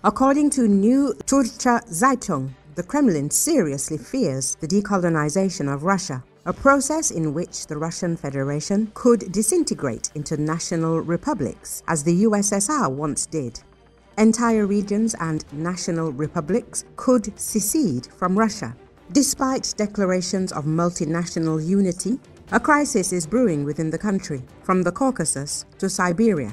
According to Neue Zürcher Zeitung, the Kremlin seriously fears the decolonization of Russia, a process in which the Russian Federation could disintegrate into national republics, as the USSR once did. Entire regions and national republics could secede from Russia. Despite declarations of multinational unity, a crisis is brewing within the country, from the Caucasus to Siberia.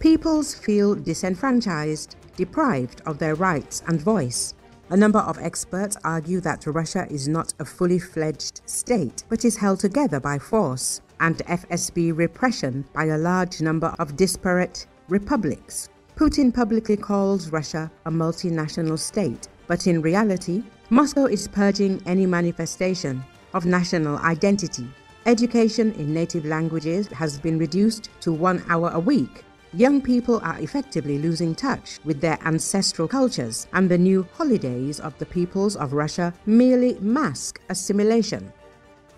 Peoples feel disenfranchised, deprived of their rights and voice. A number of experts argue that Russia is not a fully-fledged state, but is held together by force and FSB repression by a large number of disparate republics. Putin publicly calls Russia a multinational state, but in reality, Moscow is purging any manifestation of national identity. Education in native languages has been reduced to 1 hour a week. Young people are effectively losing touch with their ancestral cultures, and the new holidays of the peoples of Russia merely mask assimilation.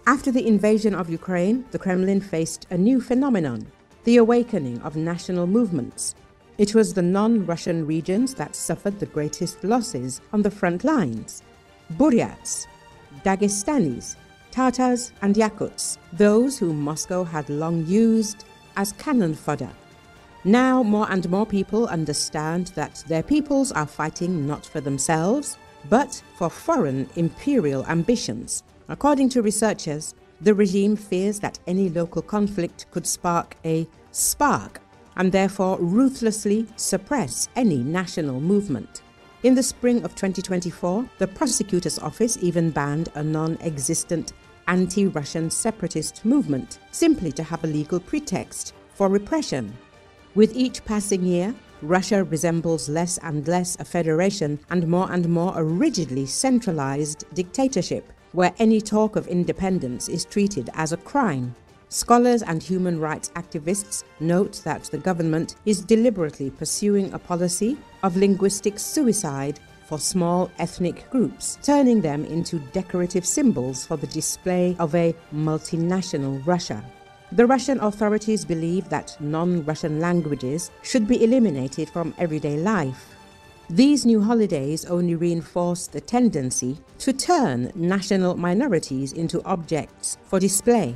After the invasion of Ukraine, the Kremlin faced a new phenomenon, the awakening of national movements. It was the non-Russian regions that suffered the greatest losses on the front lines. Buryats, Dagestanis, Tatars and Yakuts, those whom Moscow had long used as cannon fodder. Now more and more people understand that their peoples are fighting not for themselves, but for foreign imperial ambitions. According to researchers, the regime fears that any local conflict could spark a spark and therefore ruthlessly suppress any national movement. In the spring of 2024, the prosecutor's office even banned a non-existent anti-Russian separatist movement, simply to have a legal pretext for repression. With each passing year, Russia resembles less and less a federation and more a rigidly centralized dictatorship, where any talk of independence is treated as a crime. Scholars and human rights activists note that the government is deliberately pursuing a policy of linguistic suicide for small ethnic groups, turning them into decorative symbols for the display of a multinational Russia. The Russian authorities believe that non-Russian languages should be eliminated from everyday life. These new holidays only reinforce the tendency to turn national minorities into objects for display.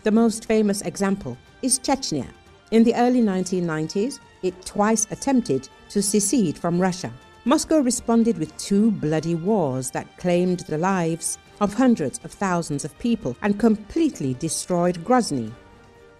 The most famous example is Chechnya. In the early 1990s, it twice attempted to secede from Russia. Moscow responded with 2 bloody wars that claimed the lives of hundreds of thousands of people and completely destroyed Grozny.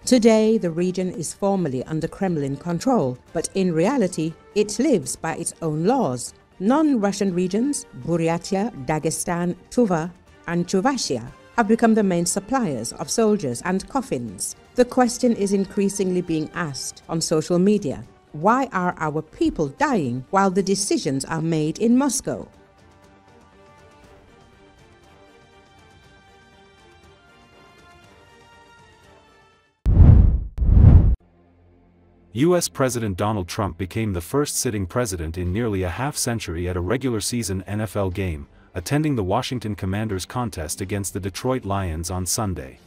Today, the region is formally under Kremlin control, but in reality, it lives by its own laws. Non-Russian regions, Buryatia, Dagestan, Tuva, and Chuvashia, have become the main suppliers of soldiers and coffins. The question is increasingly being asked on social media: why are our people dying while the decisions are made in Moscow? U.S. President Donald Trump became the first sitting president in nearly a half-century at a regular-season NFL game, attending the Washington Commanders contest against the Detroit Lions on Sunday.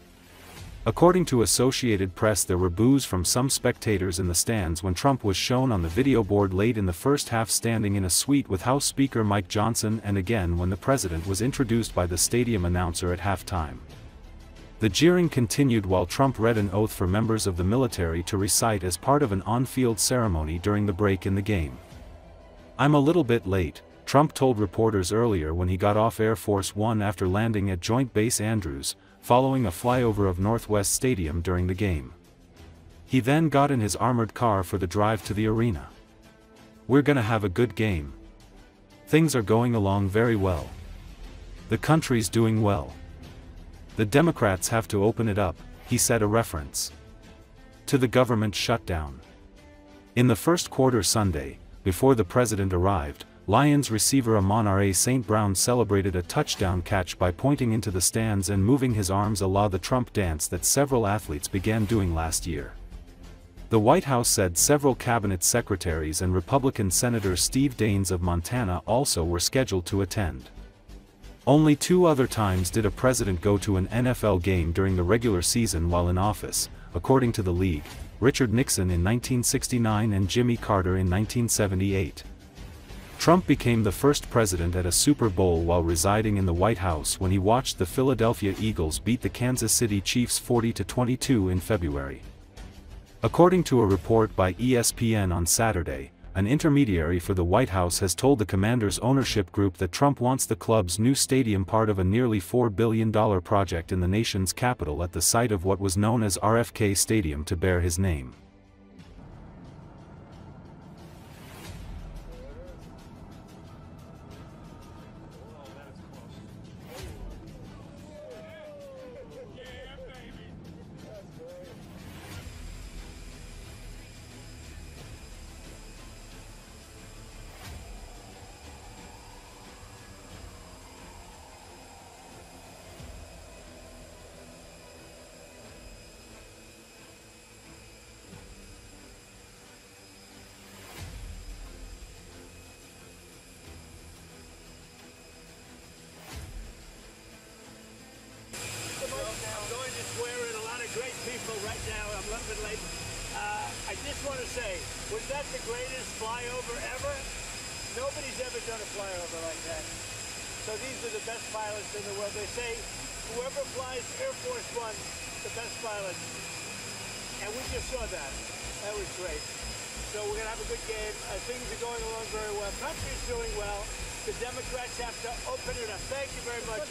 According to Associated Press, there were boos from some spectators in the stands when Trump was shown on the video board late in the first half standing in a suite with House Speaker Mike Johnson, and again when the president was introduced by the stadium announcer at halftime. The jeering continued while Trump read an oath for members of the military to recite as part of an on-field ceremony during the break in the game. "I'm a little bit late," Trump told reporters earlier when he got off Air Force One after landing at Joint Base Andrews, following a flyover of Northwest Stadium during the game. He then got in his armored car for the drive to the arena. "We're gonna have a good game. Things are going along very well. The country's doing well. The Democrats have to open it up," he said, a reference to the government shutdown. In the first quarter Sunday, before the president arrived, Lions receiver Amon-Ra St. Brown celebrated a touchdown catch by pointing into the stands and moving his arms a la the Trump dance that several athletes began doing last year. The White House said several cabinet secretaries and Republican Senator Steve Daines of Montana also were scheduled to attend. Only 2 other times did a president go to an NFL game during the regular season while in office, according to the league: Richard Nixon in 1969 and Jimmy Carter in 1978. Trump became the first president at a Super Bowl while residing in the White House when he watched the Philadelphia Eagles beat the Kansas City Chiefs 40-22 in February. According to a report by ESPN on Saturday, an intermediary for the White House has told the Commanders' ownership group that Trump wants the club's new stadium part of a nearly $4 billion project in the nation's capital at the site of what was known as RFK Stadium to bear his name. Right now, I'm a little bit late. I just want to say, was that the greatest flyover ever? Nobody's ever done a flyover like that. So these are the best pilots in the world. They say whoever flies Air Force One, the best pilot. And we just saw that. That was great. So we're going to have a good game. Things are going along very well. Country's doing well. The Democrats have to open it up. Thank you very much.